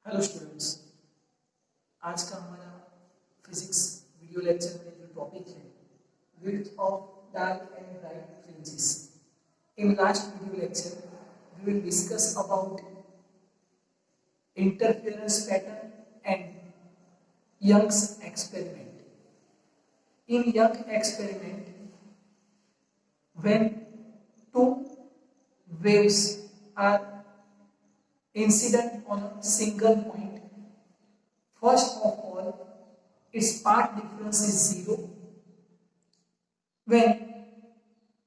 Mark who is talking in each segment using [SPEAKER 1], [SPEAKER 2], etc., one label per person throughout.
[SPEAKER 1] Hello students, आज का हमारा फिजिक्स वीडियो लेक्चर में जो टॉपिक है width of dark and bright fringes. In last video lecture we will discuss about interference pattern and Young's experiment. In Young experiment, when two waves are incident on a single point, first of all, its path difference is 0. When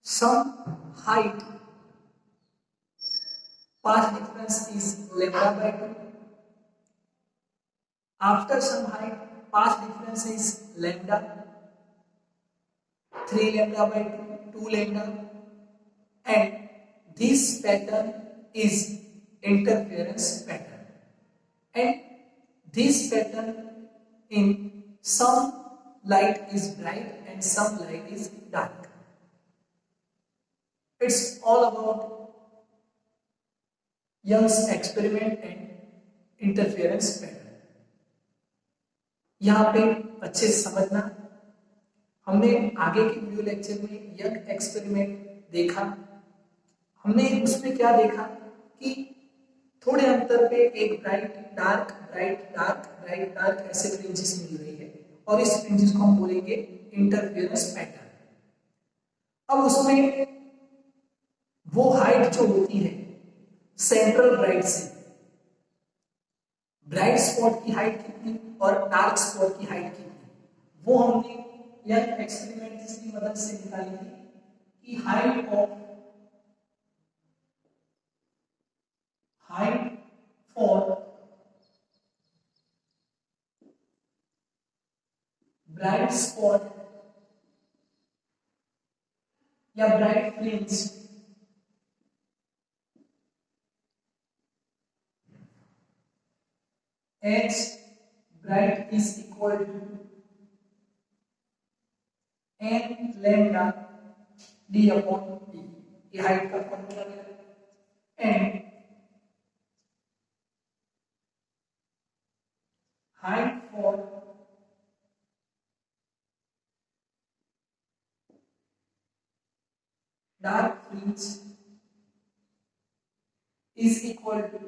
[SPEAKER 1] some height, path difference is lambda by 2. After some height, path difference is lambda, 3 lambda by 2, 2 lambda, and this pattern is interference pattern. And this pattern, in some light is bright and some light is dark. It's all about Young's experiment and interference pattern. यहाँ पे अच्छे से समझना, हमने आगे के video lecture में young experiment देखा। हमने उसमें क्या देखा कि थोड़े अंतर पे एक bright dark bright dark bright dark ऐसे फ्रिंजेस मिल रही है और इस फ्रिंजेस को हम बोलेंगे इंटरफेरेंस पैटर्न। अब उसमें वो हाइट जो होती है सेंट्रल ब्राइट से, ब्राइट स्पॉट की हाइट कितनी और डार्क स्पॉट की हाइट कितनी, वो हमने यंग एक्सपेरिमेंट की मदद से निकाली थी कि हाइट फॉर ब्राइट स्पॉट या bright fringe H bright is equal to n lambda d upon d. ये हाइट का फॉर्मूला है। And height for dark fringe is equal to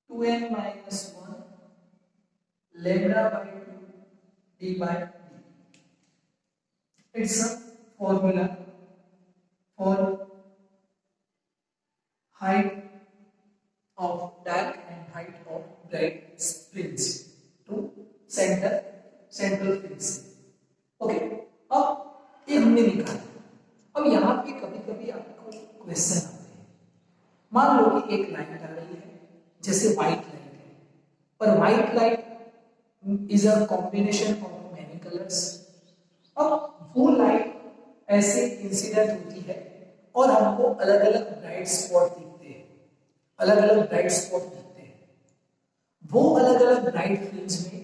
[SPEAKER 1] 2n minus 1 lambda by 2 d by d. It's a formula for height of dark and height of bright fringe to central fringe. Okay, अब ये हमने निकाला। अब यहाँ पे कभी कभी आपको क्वेश्चन आते हैं। मान लो कि एक लाइट आ रही है, जैसे व्हाइट लाइट है, पर white light is a combination of many colours. अब वो लाइट ऐसे इंसिडेंट होती है और हमको अलग अलग ब्राइट स्पॉट दिखते हैं, अलग अलग ब्राइट स्पॉट दिखते हैं। वो अलग अलग ब्राइट फ्रिंज में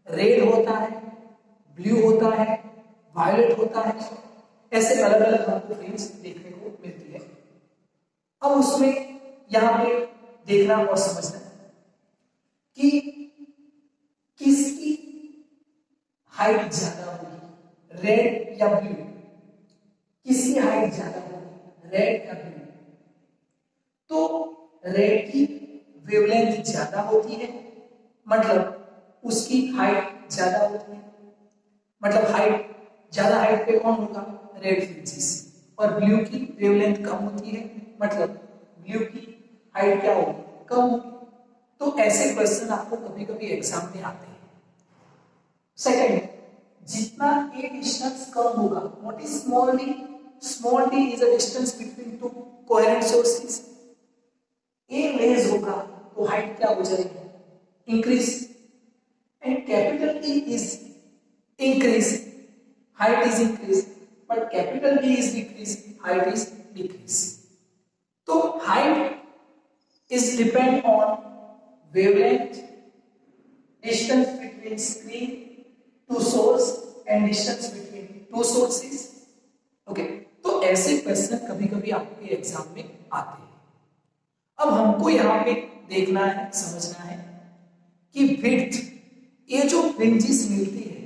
[SPEAKER 1] रेड होता है, ब्लू होता है, वायलेट होता है, ऐसे अलग अलग हमको फ्रिंज देखने को मिलती है। अब उसमें यहाँ पे देखना और समझना कि किसकी हाइट ज्यादा होगी, रेड या ब्लू, किसकी हाइट ज्यादा होगी, रेड या ब्लू। तो रेड की वेवलेंथ ज्यादा होती है, मतलब उसकी हाइट ज्यादा होती है, मतलब हाइट ज्यादा हाइट पे कौन होगा, रेड फ्रिंजेस। और ब्लू की वेवलेंथ कम होती है, मतलब ब्लू की हाइट क्या होगी, कम होगी। तो ऐसे क्वेश्चन आपको कभी कभी एग्जाम में आते हैं। सेकंड, जितना ए डिस्टेंस कम होगा, what is small D? Small D is a distance between two coherent sources. A less होगा तो हाइट क्या हो जाएगी, increase. And capital E is increase, height is increase, but capital D is decrease, height is decrease. तो height is depend on wavelength, distance between screen to source and distance between two sources. Okay, तो ऐसे question कभी कभी आपके exam में आते हैं। अब हमको यहाँ पे देखना है, समझना है कि विड्थ, ये जो फ्रिंजेस मिलती है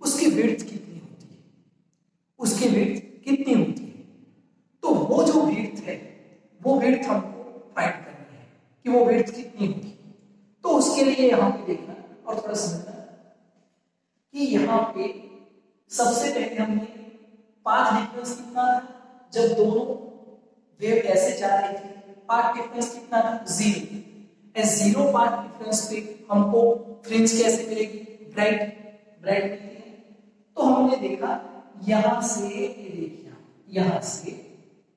[SPEAKER 1] उसकी विड्थ कितनी होती है, उसकी विड्थ कितनी होती है। तो वो जो विड्थ है वो विड्थ हमको फाइंड करनी है कि वो विड्थ कितनी होगी। तो उसके लिए यहाँ पे देखना और थोड़ा समझना कि यहाँ पे सबसे पहले हमने पाथ डिफरेंस कितना था जब दोनों वेव ऐसे जा रही थी, पाथ डिफरेंस कितना था, 0। जीरो पाथ डिफरेंस पे हमको फ्रिंज कैसे मिलेगी, ब्राइट ब्राइट मिलती है। तो हमने देखा यहां से, ये देखिए यहां से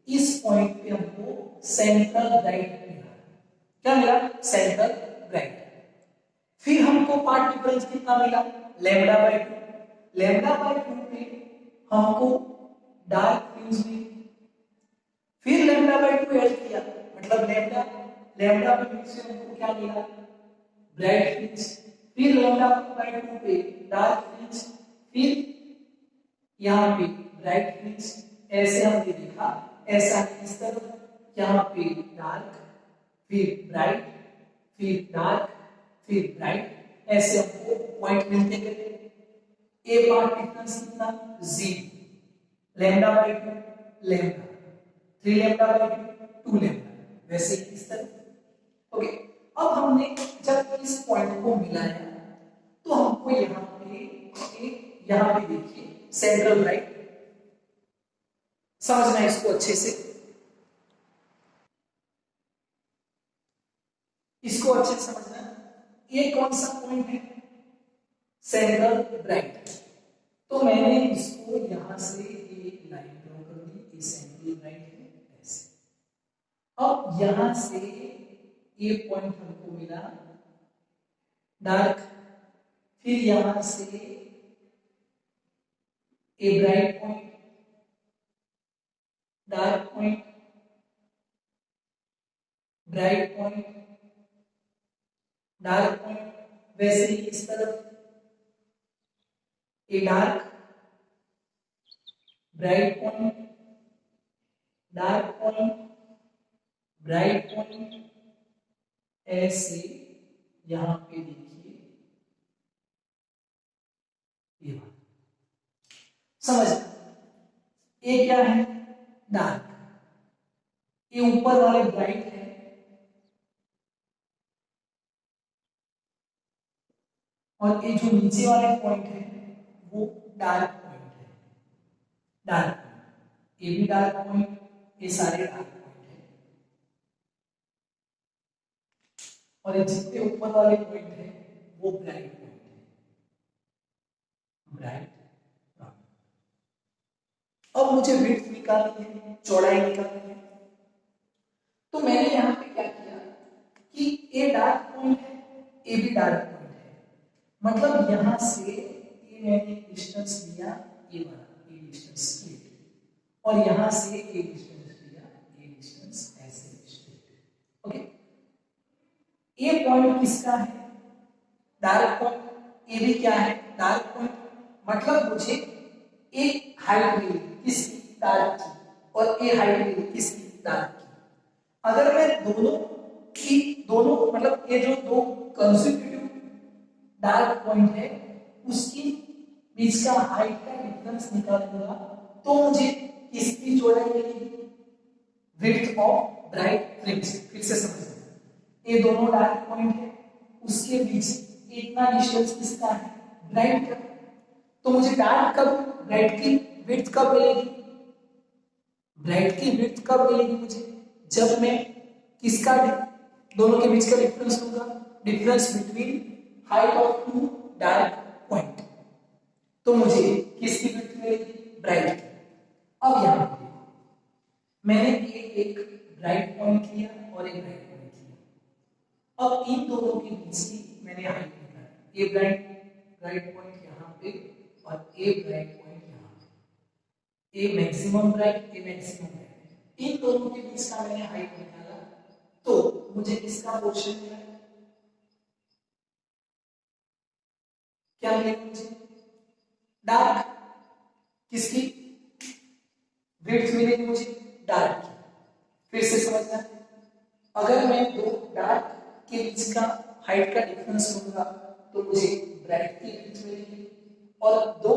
[SPEAKER 1] इस पॉइंट पे हमको सेंट्रल ब्राइट मिला। क्या मिला, सेंट्रल ब्राइट। फिर हमको पाथ डिफरेंस कितना मिला, लैम्डा बाय 2। लैम्डा बाय 2 पे हमको डार्क फ्रिंज मिली। फिर लैम्डा बाय 2 ऐड किया, मतलब लैम्डा लैम्डा बाय 2 से हमको क्या मिला, ब्राइट फ्रिंज। फिर लैम्डा बाय 2 पे डार्क फ्रिंज, फिर यहाँ पे ब्राइट फ्रिंज। ऐसे हमने देखा, ऐसा इस तरफ यहाँ पे डार्क, फिर ब्राइट, फिर डार्क, फिर ब्राइट, ऐसे हमको पॉइंट मिलते गए। ए पार्ट डिफरेंस कितना, 0। Lambda by 2 lambda, 3 lambda by 2 lambda, वैसे इस तरह। ओके, अब हमने जब इस पॉइंट को मिलाया तो हमको यहाँ पे देखिए सेंट्रल ब्राइट, समझना है इसको अच्छे से, इसको अच्छे से समझना है। ये कौन सा पॉइंट है, सेंट्रल ब्राइट। तो मैंने इसको यहां से एक लाइन ड्रॉ कर दी, ये सेंट्रल ब्राइट है ऐसे। अब यहां से ये पॉइंट हमको मिला डार्क, फिर यहां से a bright point, dark point, bright point, dark point, वैसे ही इस तरफ a dark, bright point, dark point, bright point, ऐसे यहां पे देखिए ये बात समझ। ये क्या है, डार्क, ये ऊपर वाले ब्राइट है, और ये जो नीचे वाले पॉइंट है वो डार्क पॉइंट है, डार्क पॉइंट, ये भी डार्क पॉइंट, ये सारे डार्क पॉइंट है। और ये जितने ऊपर वाले पॉइंट है वो ब्राइट पॉइंट है, ब्राइट। अब मुझे विड्थ निकालनी है, चौड़ाई निकालनी है। तो मैंने यहां पे क्या किया कि ए डार्क पॉइंट है, ए भी डार्क पॉइंट है, मतलब यहां से ये मैंने डिस्टेंस लिया, ये वाला ये डिस्टेंस स्ट्रेट, और यहां से ये डिस्टेंस लिया, ये डिस्टेंस ऐसे स्ट्रेट। ओके, ये पॉइंट किसका है, डार्क पॉइंट। ये भी क्या है, डार्क पॉइंट। मतलब मुझे एक हाइट मिली किसकी, डार्क की, और ये हाइट मिली किसकी, डार्क की। अगर मैं दोनों मतलब ये जो दो कंसेक्यूटिव डार्क पॉइंट है उसकी बीच का हाइट का डिफरेंस निकालूंगा तो मुझे किसकी चौड़ाई मिलेगी, विड्थ ऑफ ब्राइट फ्रिंज। फिर से समझना, ये दोनों डार्क पॉइंट है, उसके बीच इतना डिस्टेंस किसका है, ब्राइट का। तो मुझे डार्क कब, ब्राइट की विड्थ कब मिलेगी, ब्राइट की विड्थ कब मिलेगी मुझे, जब मैं किसका, दोनों के बीच का डिफरेंस लूंगा, difference between height of two dark point. तो मुझे किसकी विड्थ मिलेगी, ब्राइट की। अब यहां पर देखो, मैंने एक ब्राइट पॉइंट लिया और एक ब्राइट पॉइंट लिया। अब इन दोनों के बीच की मैंने हाइट निकाली, ए ब्राइट पॉइंट यहां पे और ए ब्राइट पॉइंट यहां पे, ए मैक्सिमम ब्राइट, ए मैक्सिमम ब्राइट, इन दोनों के बीच का मैंने हाइट निकाला तो मुझे किसका पोर्शन मिला, क्या मिलेगा मुझे, डार्क। किसकी विड्थ मिलेगी मुझे, डार्क की। फिर से समझना, अगर मैं दो डार्क के बीच का हाइट का डिफरेंस लूंगा तो मुझे ब्राइट की बीच मिलेगी, और दो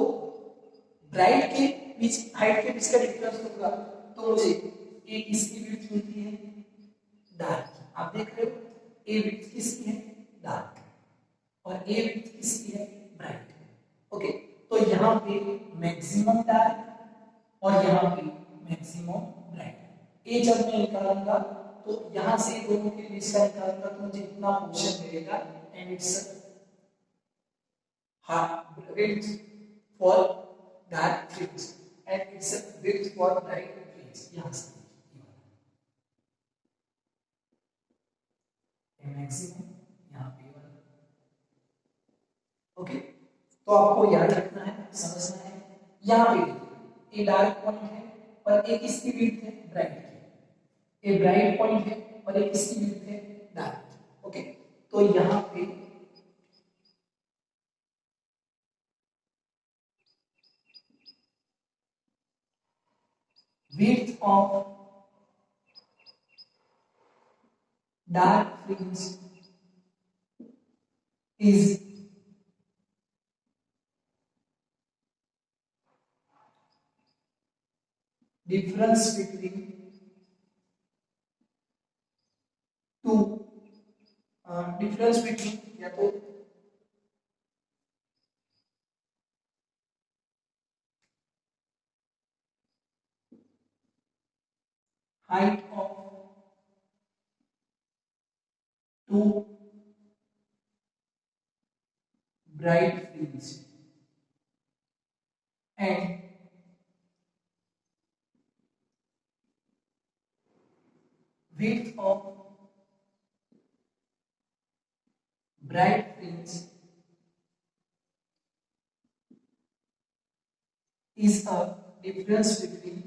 [SPEAKER 1] ब्राइट के बीच हाइट के बीच का डिफरेंस लूंगा तो मुझे एक इसकी बीच मिलती है डार्क की। आप देख रहे हो ए बीच किसकी है, डार्क, और ए बीच किसकी है, ब्राइट। ओके, तो यहाँ पे मैक्सिमम डार्क और यहाँ पे मैक्सिमम ब्राइट। ए जब मैं निकालूंगा तो यहाँ से दोनों के बीच का निकालूंगा तो मुझे इतना पोर्शन मिलेगा, and it's width for dark fringe and it's a width for bright fringe। यहाँ से मैक्सिमम यहाँ पे वाला। ओके, तो आपको याद रखना है, समझना है। यहाँ पे ए डार्क पॉइंट है और एक इसकी विड्थ है ब्राइट की, ए ब्राइट पॉइंट है और एक इसकी विड्थ है डार्क। ओके, तो यहाँ पे width of dark fringe is difference between two difference between या तो height of two bright fringe and width of bright fringe is a difference between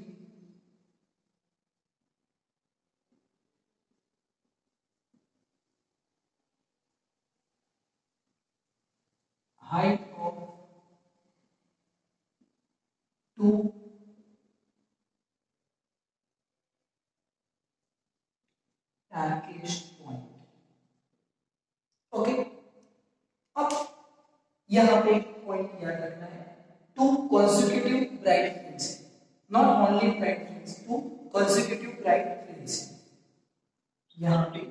[SPEAKER 1] height of two darkest point। Okay, अब यहाँ पे एक point याद रखना है, to consecutive bright fringe, not only bright fringe, two consecutive bright fringe। यहाँ पे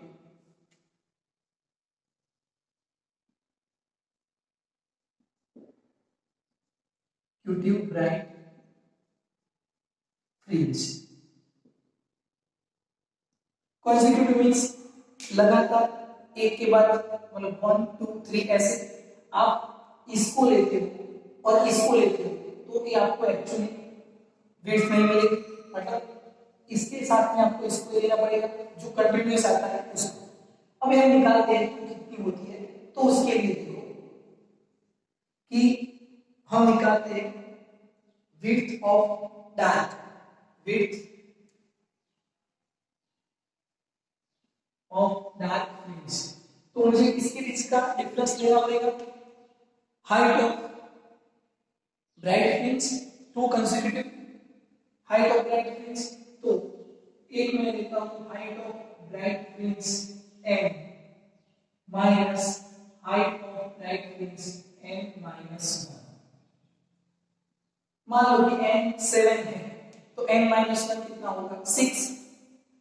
[SPEAKER 1] consecutive bright fringe, consecutive means लगातार एक के बाद, मतलब 1 2 3 ऐसे आप इसको लेते हो और इसको लेते हो तो ये आपको एक्चुअली विड्थ नहीं मिलेगी, मतलब इसके साथ में आपको इसको लेना पड़ेगा जो कंटिन्यूअस आता है उसको। अब हम निकालते हैं तो कितनी होती है, तो उसके लिए देखो कि हम निकालते हैं width of dark, width of dark fringe, तो मुझे इसके बीच का डिफरेंस लेना पड़ेगा। Height of bright fringe, to consecutive height of bright fringe, तो एक मैं लेता हूं height of bright fringe n minus height of bright fringe n minus 1। मान लो कि n 7 है तो n माइनस 1 कितना होगा, 6।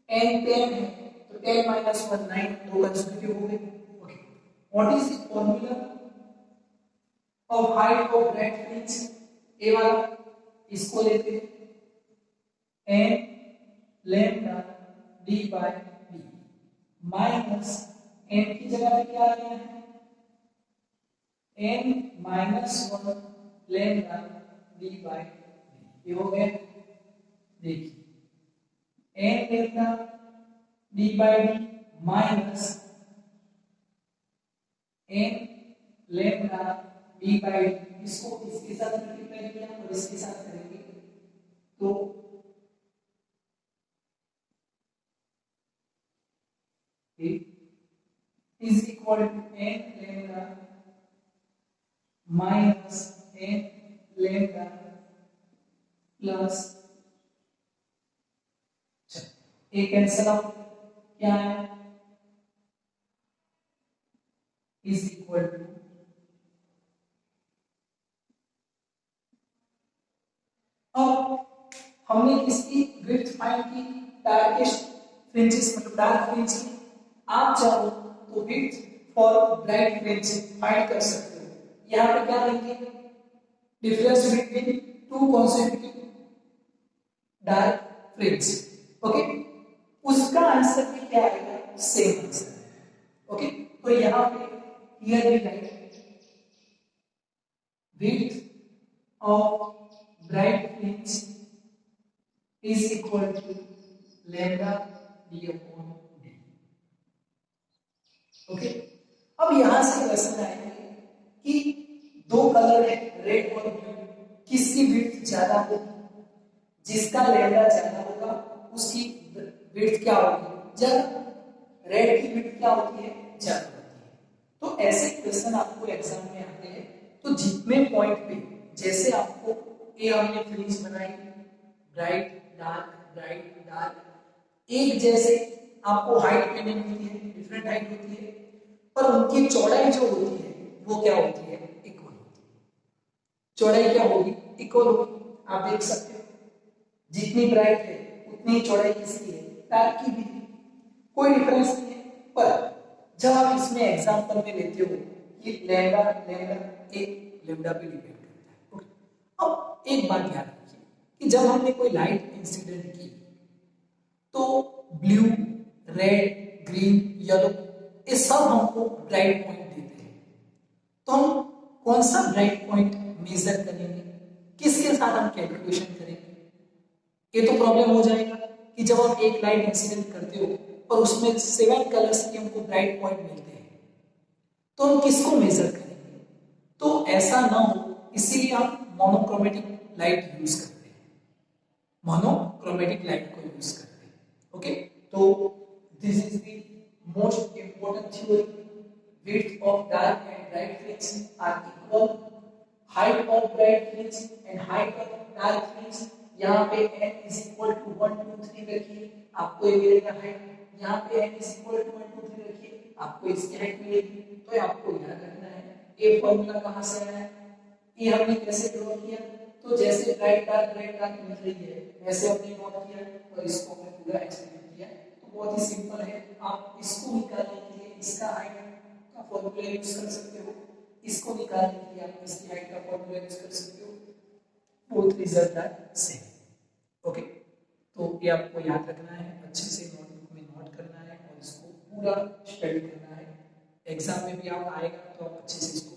[SPEAKER 1] n 10 है तो 10 minus 1 9, दो कंसेक्यूटिव हो गए। Okay, what is the formula of height of bright fringe, A वाला इसको लेते हैं n lambda d by d minus n की जगह पे क्या आ गया है, n minus 1 lambda d by d, ये हो गया। देखिए n lambda d by d minus n lambda d by d, इसको इसके साथ मल्टीप्लाई किया और इसके साथ करेंगे तो is equal to n lambda minus n lambda plus, एक कैंसिल आउट क्या है इज इक्वल टू अब हमने किसकी विड्थ फाइंड की, डार्केस्ट फ्रिंजेस मतलब डार्क फ्रिंज की। आप चाहो तो width for bright fringe find कर सकते हो। यहां पे क्या लेंगे, difference between two consecutive dark fringe. Okay, उसका आंसर भी क्या आएगा, सेम आंसर। ओके, तो यहां पे clearly right width of bright fringe is equal to lambda d upon d। Okay, अब यहां से क्वेश्चन आएंगे कि दो कलर है रेड और ब्लू, किसकी विड्थ ज्यादा होगी, जिसका लैम्डा ज्यादा होगा उसकी विड्थ क्या होगी, ज्यादा। रेड की विड्थ क्या होती है, ज्यादा होती है। तो ऐसे क्वेश्चन आपको एग्जाम में आते हैं। तो जितने पॉइंट पे जैसे आपको ए हमने फ्रिंज बनाई ब्राइट डार्क एक जैसे आपको हाइट पे नहीं मिलती है, डिफरेंट हाइट होती है, पर उनकी चौड़ाई जो होती है वो क्या होती है, इक्वल होती है। चौड़ाई क्या होगी, इक्वल होगी। आप देख सकते हो जितनी ब्राइट है उतनी चौड़ाई किसकी है, डार्क की भी, कोई डिफरेंस नहीं है। पर जब आप इसमें एग्जांपल में लेते हो कि लैम्डा एक लैम्डा पे डिपेंड करता है। ओके, अब एक बात याद रखिए कि जब हमने कोई लाइट इंसिडेंट की तो ब्लू, रेड, ग्रीन, येलो ये सब हमको ब्राइट पॉइंट देते हैं। तो हम कौन सा ब्राइट पॉइंट मेजर करेंगे, किसके साथ हम कैलकुलेशन करेंगे, ये तो प्रॉब्लम हो जाएगा कि जब आप एक लाइट इंसिडेंट करते हो और उसमें 7 कलर्स के हमको ब्राइट पॉइंट मिलते हैं तो हम किसको मेजर करेंगे। तो ऐसा ना हो इसीलिए हम मोनोक्रोमेटिक लाइट यूज करते हैं, मोनोक्रोमेटिक लाइट को यूज करते हैं। ओके, तो this is the most important theory, width of dark and bright fringe are equal, height of bright fringe and height of dark fringe यहाँ पे n is equal to 1 2 3 रखिए, आपको ये मिलेगा हाइट। यहाँ पे n is equal to 1 2 3 रखिए, आपको इसकी हाइट मिलेगी। तो आपको याद रखना है ये फॉर्मूला कहाँ से आया है, ये हमने कैसे ड्रॉ किया। तो जैसे ब्राइट डार्क मिल रही है वैसे हमने नोट किया और इसको हमने पूरा एक्सप्लेन किया। तो बहुत ही सिंपल है, आप इसको निकालने के लिए इसका हाइट का फॉर्मूला यूज कर सकते हो, इसको निकालने के लिए आप इसकी हाइट का फॉर्मूला यूज कर सकते हो, both result are same. Okay, तो ये आपको याद रखना है, अच्छे से नोटबुक में नोट करना है और इसको पूरा स्टडी करना है। एग्जाम में भी आप आएगा तो आप अच्छे से इसको